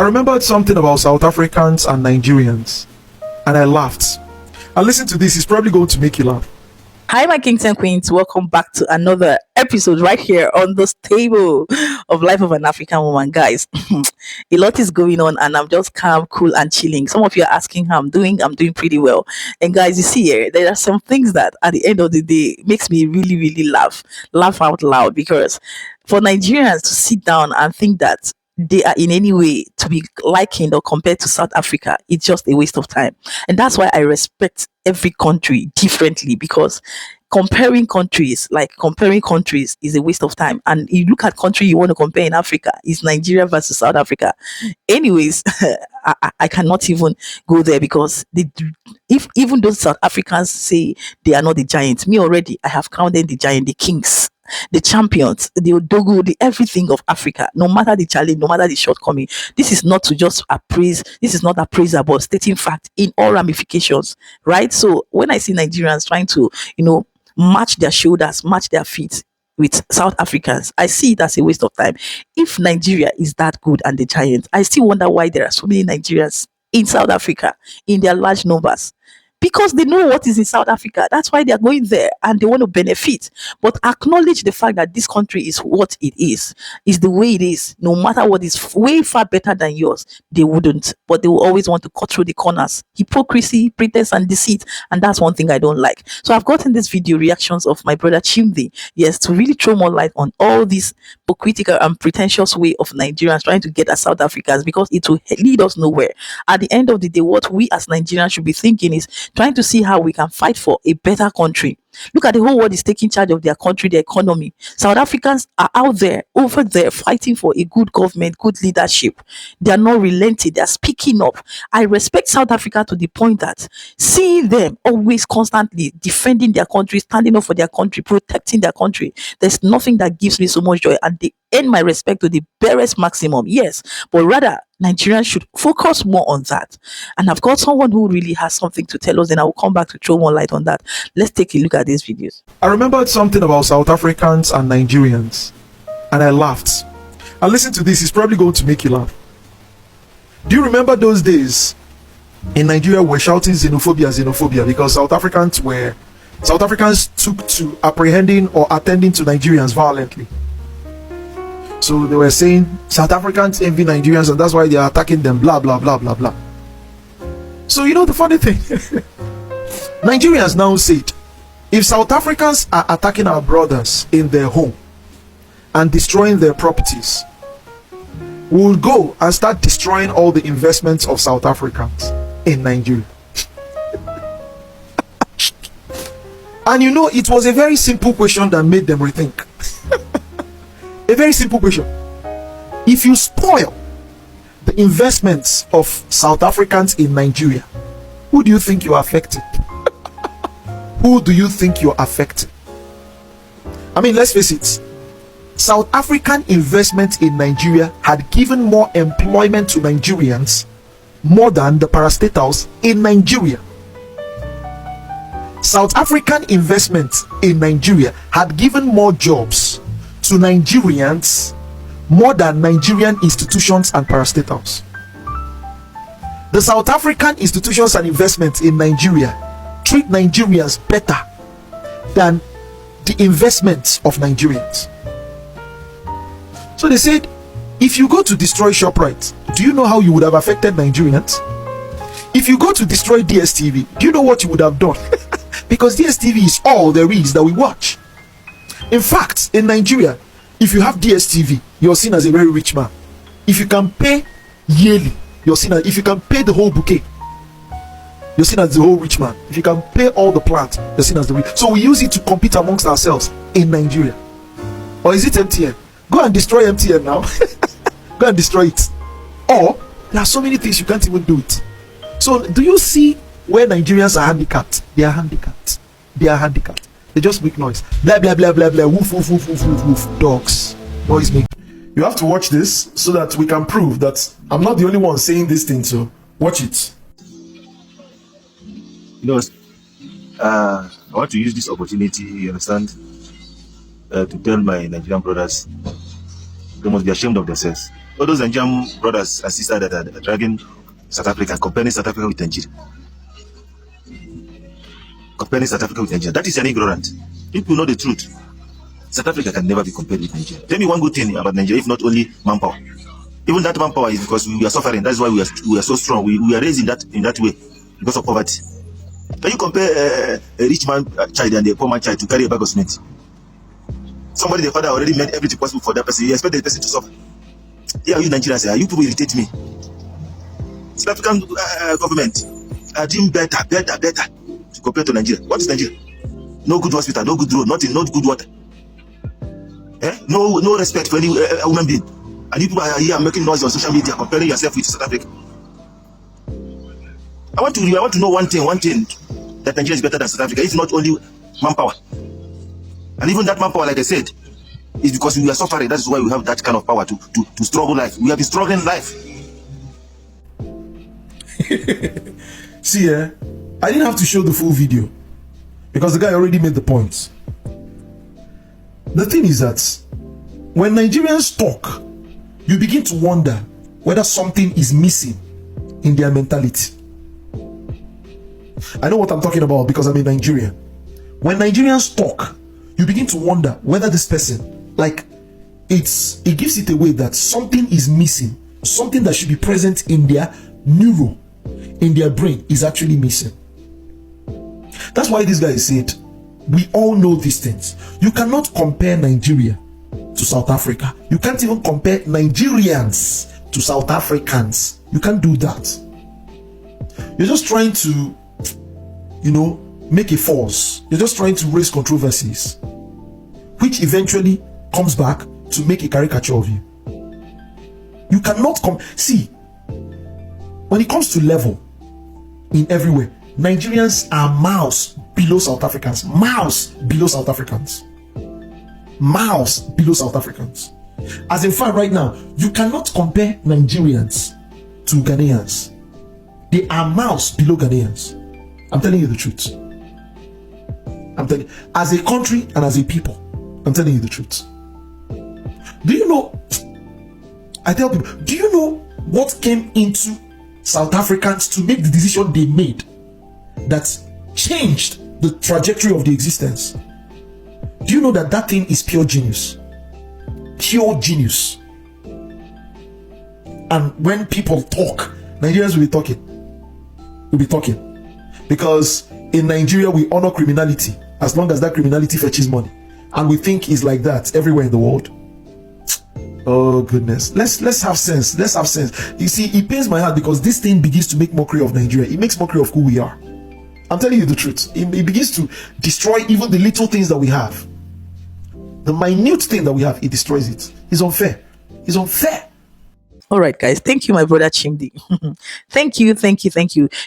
I remembered something about South Africans and Nigerians, and I laughed. And listen to this, it's probably going to make you laugh. Hi, my kings and queens. Welcome back to another episode right here on this table of Life of an African Woman. Guys, a lot is going on, and I'm just calm, cool, and chilling. Some of you are asking how I'm doing. I'm doing pretty well. And guys, you see here, there are some things that at the end of the day makes me really, really laugh out loud, because for Nigerians to sit down and think that they are in any way to be likened or compared to South Africa, it's just a waste of time. And that's why I respect every country differently, because comparing countries is a waste of time. And you look at country you want to compare in Africa, is Nigeria versus South Africa. Anyways, I cannot even go there, because if even those South Africans say they are not the giants, me already, I have counted the giant, the kings, the champions, the Odogo, the everything of Africa. No matter the challenge, no matter the shortcoming, this is not to just appraise. This is not appraisal, but stating fact in all ramifications, right? So when I see Nigerians trying to, match their shoulders, match their feet with South Africans, I see it as a waste of time. If Nigeria is that good and the giant, I still wonder why there are so many Nigerians in South Africa in their large numbers. Because they know what is in South Africa. That's why they are going there, and they want to benefit. But acknowledge the fact that this country is what it is the way it is. No matter what is way far better than yours, they wouldn't. But they will always want to cut through the corners. Hypocrisy, pretense, and deceit. And that's one thing I don't like. So I've gotten this video reactions of my brother Chimdi, yes, to really throw more light on all this hypocritical and pretentious way of Nigerians trying to get at South Africans, because it will lead us nowhere. At the end of the day, what we as Nigerians should be thinking is trying to see how we can fight for a better country. Look at the whole world is taking charge of their country, their economy. South Africans are over there, fighting for a good government, good leadership. They are not relenting. They are speaking up. I respect South Africa to the point that seeing them always constantly defending their country, standing up for their country, protecting their country, there's nothing that gives me so much joy. And they earn my respect to the barest maximum. Yes, but rather Nigerians should focus more on that. And I've got someone who really has something to tell us, and I will come back to throw more light on that. Let's take a look at these videos. I remembered something about South Africans and Nigerians, and I laughed. And listen to this, it's probably going to make you laugh. Do you remember those days in Nigeria we're shouting xenophobia, because South Africans took to apprehending or attending to Nigerians violently? So they were saying South Africans envy Nigerians, and that's why they are attacking them, blah blah blah blah blah. So the funny thing, Nigerians now said, if South Africans are attacking our brothers in their home and destroying their properties, we will go and start destroying all the investments of South Africans in Nigeria. And it was a very simple question that made them rethink. A very simple question. If you spoil the investments of South Africans in Nigeria, who do you think you are affecting? Who do you think you're affecting? I mean, let's face it. South African investment in Nigeria had given more employment to Nigerians more than the parastatals in Nigeria. South African investment in Nigeria had given more jobs to Nigerians more than Nigerian institutions and parastatals. The South African institutions and investments in Nigeria treat Nigerians better than the investments of Nigerians. So they said, if you go to destroy ShopRite, do you know how you would have affected Nigerians? If you go to destroy DSTV, do you know what you would have done? Because DSTV is all there is that we watch. In fact, in Nigeria, if you have DSTV, you're seen as a very rich man. If you can pay yearly, you're seen as, if you can pay the whole bouquet, you're seen as the whole rich man. If you can pay all the plants, you're seen as the rich. So we use it to compete amongst ourselves in Nigeria. Or is it MTN? Go and destroy MTN now. Go and destroy it. Or there are so many things you can't even do it. So do you see where Nigerians are handicapped? They are handicapped. They are handicapped. They just make noise. Blah blah blah blah blah. Woof woof woof woof woof woof. Dogs. Noise make. You have to watch this so that we can prove that I'm not the only one saying this thing. So watch it. I want to use this opportunity, you understand, to tell my Nigerian brothers They must be ashamed of themselves. All those Nigerian brothers and sisters that are dragging South Africa and comparing South Africa with Nigeria. Comparing South Africa with Nigeria. That is an ignorant. People know the truth. South Africa can never be compared with Nigeria. Tell me one good thing about Nigeria, if not only manpower. Even that manpower is because we are suffering. That's why we are so strong. We are raised in that way because of poverty. Can you compare a rich man child and a poor man child to carry a bag of cement? Somebody, the father already made everything possible for that person. You expect the person to suffer. Yeah, you Nigerians, you people irritate me. South African government are doing better compared to Nigeria. What is Nigeria? No good hospital, no good road, nothing, no good water. No respect for any human being. And you people are here making noise on social media comparing yourself with South Africa. I want to know one thing that Nigeria is better than South Africa. It's not only manpower. And even that manpower, like I said, is because we are suffering. That is why we have that kind of power to struggle life. We have been struggling life. See, I didn't have to show the full video because the guy already made the point. The thing is that when Nigerians talk, you begin to wonder whether something is missing in their mentality. I know what I'm talking about because I'm a Nigerian. When Nigerians talk, you begin to wonder whether this person, like, it gives it away that something is missing. Something that should be present in their neuro, in their brain, is actually missing. That's why this guy said, we all know these things. You cannot compare Nigeria to South Africa. You can't even compare Nigerians to South Africans. You can't do that. You're just trying to, make a fuss. You're just trying to raise controversies, which eventually comes back to make a caricature of you. You cannot see, when it comes to level in everywhere, Nigerians are miles below South Africans. Miles below South Africans. Miles below South Africans. As in fact, right now, you cannot compare Nigerians to Ghanaians. They are miles below Ghanaians. I'm telling you the truth. I'm telling you, as a country and as a people, I'm telling you the truth. Do you know? I tell people, do you know what came into South Africans to make the decision they made that changed the trajectory of the existence? Do you know that thing is pure genius? Pure genius. And when people talk, Nigerians will be talking. We'll be talking. Because in Nigeria, we honor criminality as long as that criminality fetches money. And we think it's like that everywhere in the world. Oh goodness. Let's have sense. Let's have sense. You see, it pains my heart because this thing begins to make mockery of Nigeria. It makes mockery of who we are. I'm telling you the truth. It begins to destroy even the little things that we have. The minute thing that we have, it destroys it. It's unfair. It's unfair. All right, guys. Thank you, my brother Chimdi. Thank you.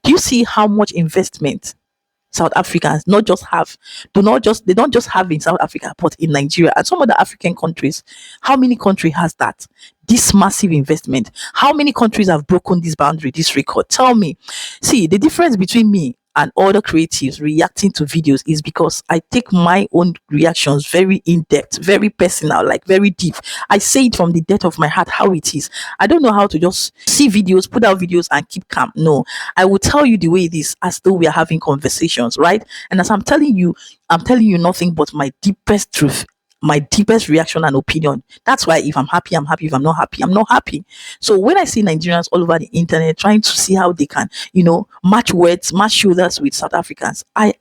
Do you see how much investment South Africans they don't just have in South Africa, but in Nigeria and some other African countries? How many countries has that? This massive investment. How many countries have broken this boundary, this record? Tell me. See, the difference between me and other creatives reacting to videos is because I take my own reactions very in-depth, very personal, like very deep. I say it from the depth of my heart how it is. I don't know how to just see videos, put out videos and keep calm. No, I will tell you the way it is as though we are having conversations, right? And as I'm telling you nothing but my deepest truth, my deepest reaction and opinion. That's why if I'm happy, I'm happy. If I'm not happy, I'm not happy. So when I see Nigerians all over the internet trying to see how they can, match words, match shoulders with South Africans, I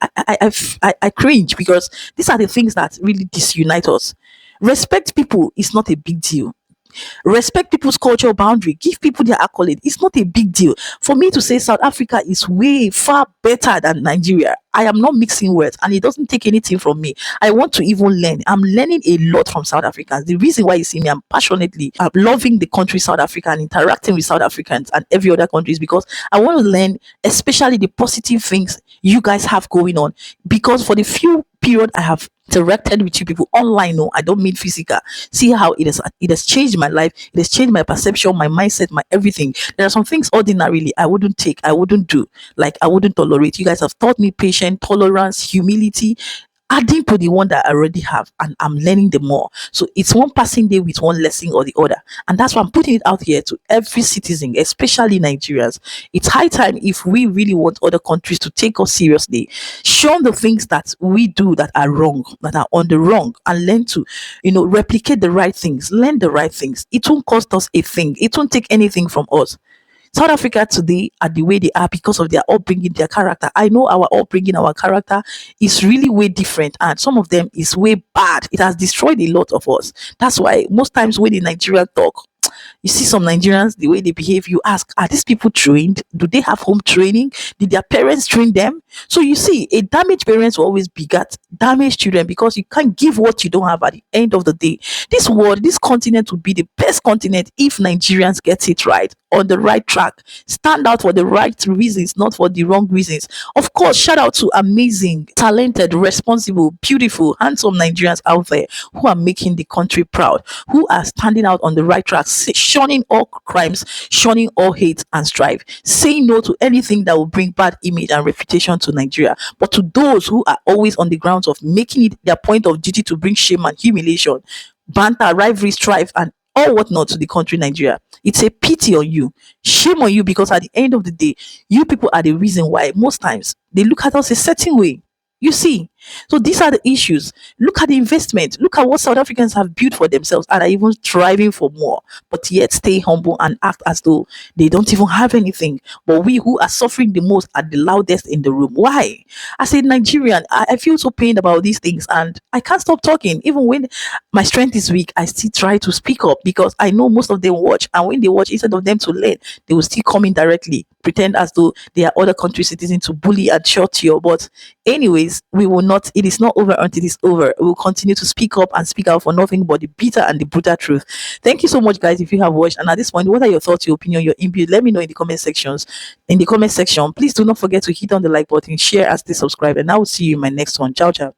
cringe because these are the things that really disunite us. Respect people is not a big deal. Respect people's cultural boundary. Give people their accolade. It's not a big deal. For me to say South Africa is way far better than Nigeria, I am not mixing words and it doesn't take anything from me. I want to even learn. I'm learning a lot from South Africans. The reason why you see me, I'm loving the country South Africa and interacting with South Africans and every other country is because I want to learn, especially the positive things you guys have going on. Because for the few period I have interacted with you people online, no, I don't mean physical. See how it has changed my life. It has changed my perception, my mindset, my everything. There are some things ordinarily I wouldn't take, I wouldn't do, like I wouldn't tolerate. You guys have taught me patience, tolerance, humility. adding to the one that I already have, and I'm learning the more. So it's one passing day with one lesson or the other. And that's why I'm putting it out here to every citizen, especially Nigerians. It's high time, if we really want other countries to take us seriously, shun the things that we do that are wrong, that are on the wrong, and learn to, replicate the right things, learn the right things. It won't cost us a thing. It won't take anything from us. South Africa today are the way they are because of their upbringing, their character. I know our upbringing, our character is really way different, and some of them is way bad. It has destroyed a lot of us. That's why most times when the Nigerian talk, you see some Nigerians, the way they behave, you ask, are these people trained? Do they have home training? Did their parents train them? So you see, a damaged parents will always beget damaged children, because you can't give what you don't have at the end of the day. This world, this continent would be the best continent if Nigerians get it right, on the right track, stand out for the right reasons, not for the wrong reasons. Of course, shout out to amazing, talented, responsible, beautiful, handsome Nigerians out there who are making the country proud, who are standing out on the right track, shunning all crimes, shunning all hate and strife, saying no to anything that will bring bad image and reputation to Nigeria. But to those who are always on the grounds of making it their point of duty to bring shame and humiliation, banter, rivalry, strife, and all whatnot to the country Nigeria, it's a pity on you. Shame on you, because at the end of the day, you people are the reason why most times they look at us a certain way. You see, so these are the issues. Look at the investment. Look at what South Africans have built for themselves and are even striving for more, but yet stay humble and act as though they don't even have anything. But we who are suffering the most are the loudest in the room. Why? As a Nigerian, I feel so pained about these things, and I can't stop talking. Even when my strength is weak, I still try to speak up, because I know most of them watch, and when they watch, instead of them to learn, they will still come in directly, pretend as though they are other country citizens to bully and shut you. But anyways, we will not, it is not over until it is over. We will continue to speak up and speak out for nothing but the bitter and the brutal truth. Thank you so much, guys, if you have watched. And at this point, what are your thoughts, your opinion, your input? Let me know in the comment sections. In the comment section, please do not forget to hit on the like button, share, and stay subscribed. And I will see you in my next one. Ciao, ciao.